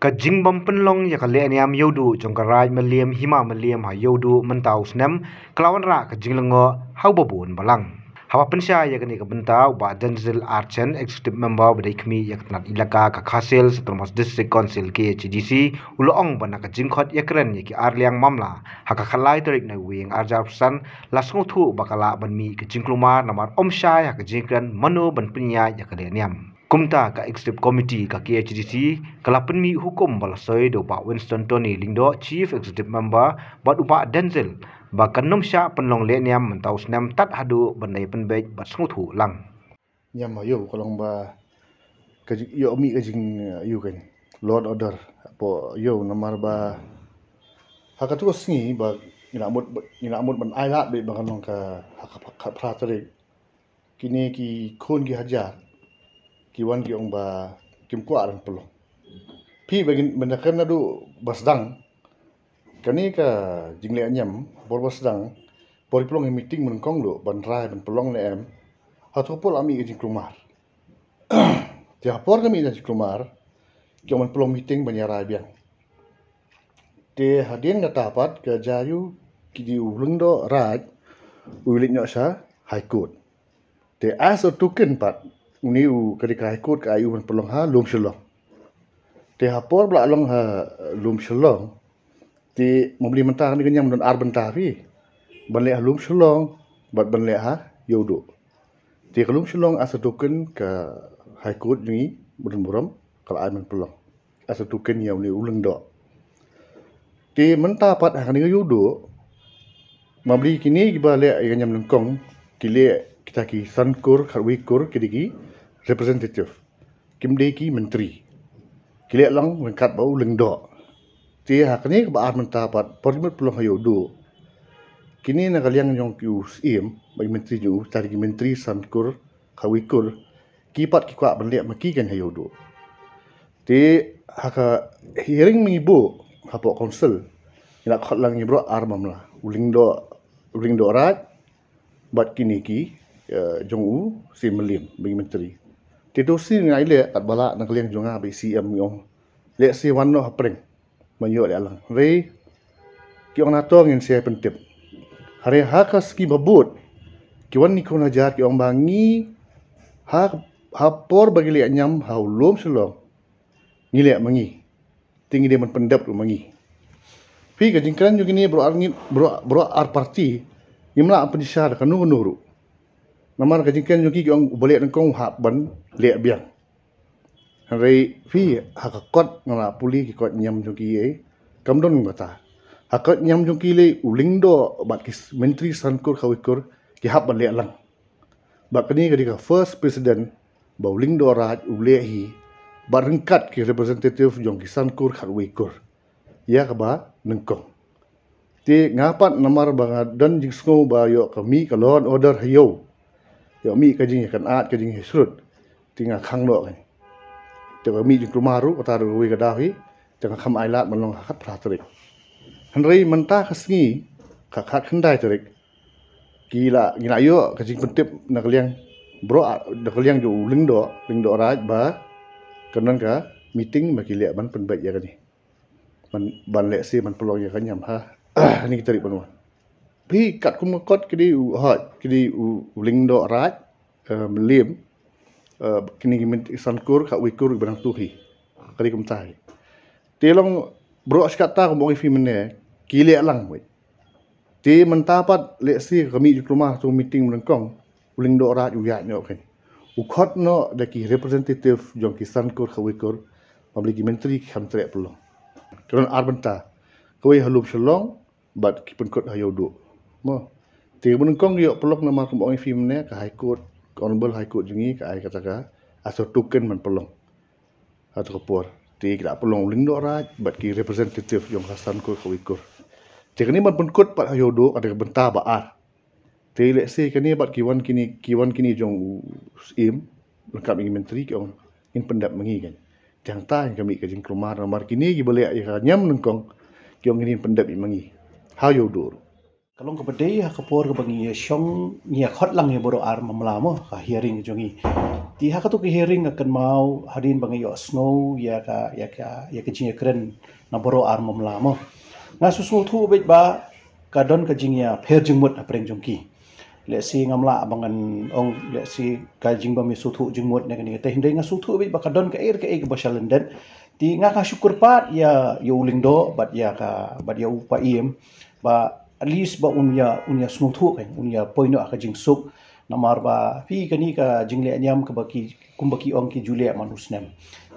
Ka jingbam penlong ya kale niam yodu jongkaraj meliam hima meliam ha yodu mentau snem kelawan ra ka jinglengo hau babun balang. Hawa pensya ya kini ka bentau ba Denzil Archen executive member badai kemi ya kenat ilaka ka Khasil Setermos District Council KHDC uloong bana ka jingkhot ya keren ya ki arliang mamla haka khalai terik na wing arjar pesan lasngu thu bakala banmi ka jingklumar namar omsya ya ka jingkren manu ban penya ya kale niam. Kumta ka executive committee ka KHDC kala penmi hukum balasoi do Pak Winston Tony Lindo chief executive member bat upa Denzil ba kanum sya penlong le niam mentau snam tat hadu bandai penbej bat snguthu lang nyam ayo kolong ba ka yo mi ka jing yu kan lord order po yo namar ba haka tu singi ba ina mut ban ai lat be ba kanong ka pratrik kini ki khon ki hajar ki wan ki ong ba kim kwa ran polo pi bagin bendakan nadu basdang kani ka jingle anyam bor basdang bor pelong meeting mun kong lo ban rai ban pelong le em ha tu pol ami ki klumar dia por kami ki klumar ki man pelong meeting ban rai biang te hadin na tapat ke jayu ki di ulung do raj ulik nyo sa high court te as a token pat ni u ketika high court ka ayu man pelong ha lum shalong te hapor bla long ha lum shalong ti membeli mentah ni kenyam don ar bentah pi banle lum shalong bat banle ha yodo ti lum shalong as a token ka high court ni budun buram kala ay man pelong as a token yaw ni ulung do ti mentah pat ha ni yodo membeli kini gibale kenyam nengkong kile kita ki sankur kharwikur kidigi representative kimde ki menteri kile lang lengkat bau lengdo ti ha kini ba ar mentah pat pormet pelong hayo do kini na kaliang yong ki sim bagi menteri ju tari ki menteri sankur kharwikur kipat ki kwa benlek maki kan hayo do ti haka hearing mengibu hapo council ina khot lang ibro ar mamla ulingdo rat bat kini ki jong u si melim bagi menteri titu si ngai le kat bala na kalian jonga bi CM yong le si wan no hapring manyo le alang re ki ong nato ngin se pentip hare hakas ki babut ki wan ni kon ajar ki ong bangi ha por bagi le nyam ha ulum selong ngile mangi tinggi dia man pendap lu mangi pi ka jingkran ju gini bro ar parti imla pensyar kanu nuru namar ka jingkran ju ki ong boleh nangkong ha ban le biang hari fi ha ka kot ngala puli ki kot nyam ju ki e kamdon ngata ha kot nyam ju ki le ulingdo bat ki menteri sankur khawikur ki hab ban le lang ba kani ka di ka first president ba ulingdo raj ulehi barengkat ki representative jong ki sankur khawikur ya ka ba nengkong ti ngapat namar banga dan jing sngo ba yo kami ka law order hayo yo mi ka jing kan at ka jing hisrut tinga khang no kan te mi jing kumaru kata ru ka dahi tengah kham ailat manong khat pratrik hanrei mentah kasngi ka khat khandai terik gila yo ka jing pentip na kaliang bro da kaliang ju lingdo raj ba kanan ka meeting ma kilek ban penbet ya kani ban le si man pelong ya kanyam ha ni kita ri banwa pi kat kumakot kidi hot kidi lingdo raj melim kini sankur ka wikur benang tuhi kali kumtai telong bro skata ko mo fi mene kile lang we ti mentapat le si kami di rumah tu meeting menengkong lingdo raj u ya no kan u khot no de ki representative jong ki sankur ka wikur public menteri kham tre pelong turon arbenta kowe halum shalong bat ki pun kot hayo do mo ti menengkong yo pelok nama ko mo fi mene ka high court honorable high court jingi ka ai kata ka aso token man pelong atau kapur ti kira pelong lingdo raj bat ki representative jong hasan ko kawikur ti kani man pun kot pat hayo do ada benta ba ar ti le se kani bat kiwan kini jong im lengkap dengan menteri ki ong in pendap mengi kan jang ta kami ka jing kelumar nomor kini gi boleh ya nyam nengkong ki ong in pendap mengi hayo do Kalong ka badai ha kapor ka bangi syong nya khot lang ya boro ar mamlamo ka hearing jongi. Ti ha ka tu ke hearing akan mau hadin bangi yo snow ya ka jinya keren na boro ar mamlamo. Nga susu thu bet ba ka don ka jinya pher jingmut apreng jongki. Le si ngamla bangan ong le si ka jing ba mi suthu jingmut ne kani te hindai nga suthu bet ba ka don ka air ba shalendet. Ti nga ka syukur pat ya uling do bat ya upa iem ba at least ba unya smuthu kan unya poino ka jing suk namar ba pi kani ka jingle anyam ka baki kumbaki ong ki julia manusnem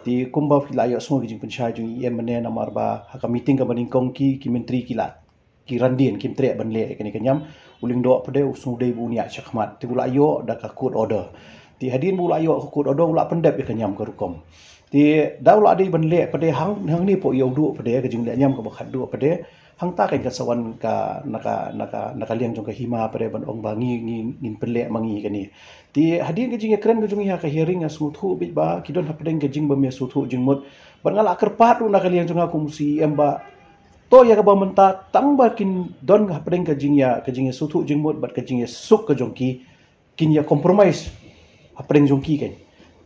ti kumba pila yo smuk jing penchai jing em mane namar ba ka meeting ka baning kong ki menteri kilat ki randin kim tre banle kani kanyam uling do pade usung dei bunia chakmat ti bula yo da ka court order ti hadin bula yo court order ula pendep ka nyam ka rukom ti daula dei banle pade hang ni po yo du pade ka jingle anyam ka bakhat du pade hang ta kan kasawan ka naka liang jong ka hima pare ban ong bangi ngin pele mangi kani ti hadin ke jing keren ke jong ka hearing asuthu bit ba kidon hapdeng ke jing ba me suthu jing mot ban ngala kerpat ru naka liang jong aku musi emba to ya ka ba menta tang ba kin don hapdeng ke jing suthu jing mot bat ke jing suk ke jong ki kin ya compromise hapdeng jong ki kan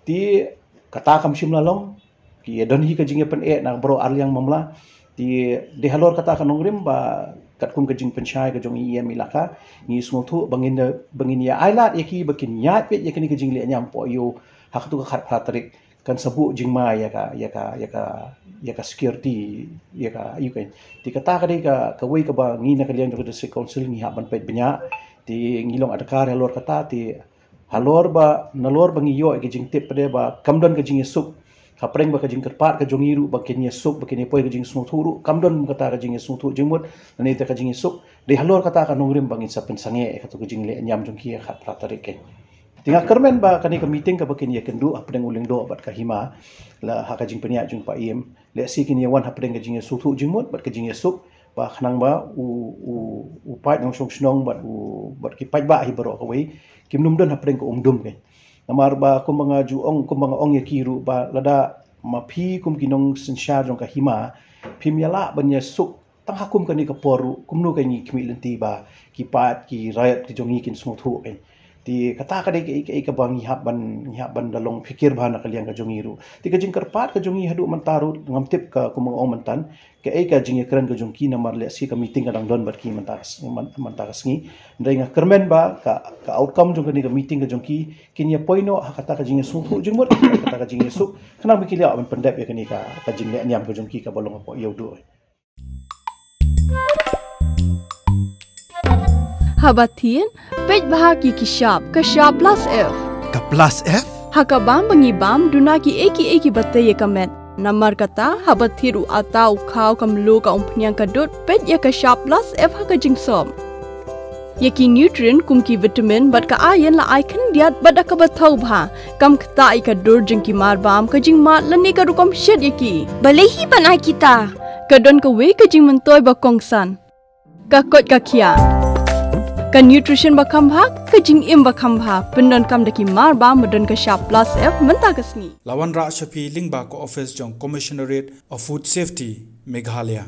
ti kata kam sim lalong ki don hi ke jing pen na bro ar yang mamla di halor kata kanong rim ba kat kum kajing penchai ka jong iya milaka ni smuthu bangin ya ailat yaki bakin nyat pet yakini kajing le nyam po yo hak tu ka khat patrik kan sabu jing ma ya ka security ya ka you kan ti kata ka dei ka wei ka ba ngi na kalian jong district council ni ha ban pet benya ti ngilong adakar halor kata ti halor ba nalor bangi yo kajing tip pade ba kamdon kajing suk kapreng ba kajing kerpat ka jongiru ba kenya suk ba kenya poi kajing smuturu kamdon kata kajing smutu jingmut nani ta kajing suk de halor kata ka nongrim bangin sa pensange ka tu kajing le nyam jongki khat pratarik ke tinga kermen ba kani ka meeting ka ba kenya kendu apdeng uling do bat ka hima la ha kajing penia jung pa im le si kenya wan apdeng kajing sutu jingmut bat kajing suk ba khnang ba u pai nong song snong bat ki pai ba hi baro ka wei kimnum don apdeng ko umdum ke namar ba kumbanga ong ya kiru ba lada mapi kum kinong sensyar jong ka hima phim yala banya suk tang hakum kani ka poru kumnu kani kimi lenti ba kipat ki riot ki jongi kin smuthu kan ti kata ka dei ka bang hab ban dalong fikir bahana kalian ka jongi ru ti ka jing kerpat ka jongi hadu mantaru ngamtip ka kumbanga ong mantan ka ka jing keren ka jongki namar le si ka meeting ka dang don bat ki mantakas ngi ndai nga kermen ba ka outcome jong kani ka meeting ka jongki kinya poino kata ka jing smuthu jingmut kata ka jing suk kana bikilia ban pendep ya kani ka jing le nyam ka jongki ka bolong po yodu Habatin, pej bahaki kishap, kashap plus F. Ka plus F? Haka bam bangi bam, dunaki eki bataye kamet. Namar kata, habathiru atau kau kamlu ka umpnyang kadut, pej ya kashap plus F haka jingsom. Yaki nutrient kumki vitamin bat ka ayan la ikan diat bat ka bathau bha. Kam kata ika dur jingki mar bam ka jing mat lani ka rukom shed yaki. Balehi panai kita. Kadon ka we ka jing mentoy ba kongsan. Ka kot ka kia. Ka nutrition bakam bha ka jing im bakam bha pendon kam daki mar ba madon ka sharp plus F menta kasni Lawan Ra Shafi Lingba ko office jong Commissionerate of Food Safety Meghalaya